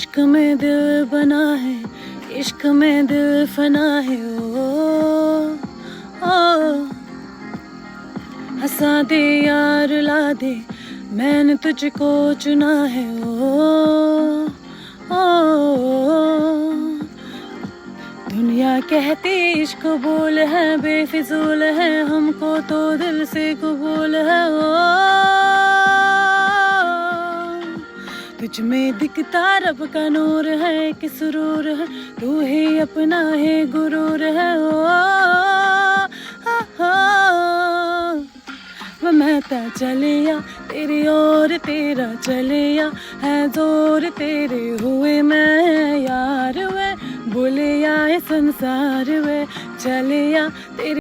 इश्क में दिल बना है, इश्क में दिल फना है। ओ हंसा दे यार रुला दे, मैंने तुझको चुना है। दुनिया कहती इश्क बोल है, बेफिजूल है, हमको तो दिल से कबूल है। तुझ में दिखता रब का नूर है, कि सुरूर है, तू ही अपना है गुरूर है। वो मैं ता चलिया तेरी ओर, तेरा चलिया है जोर, तेरे हुए मैं यार वे, बोले आए संसार वे, चलिया तेरी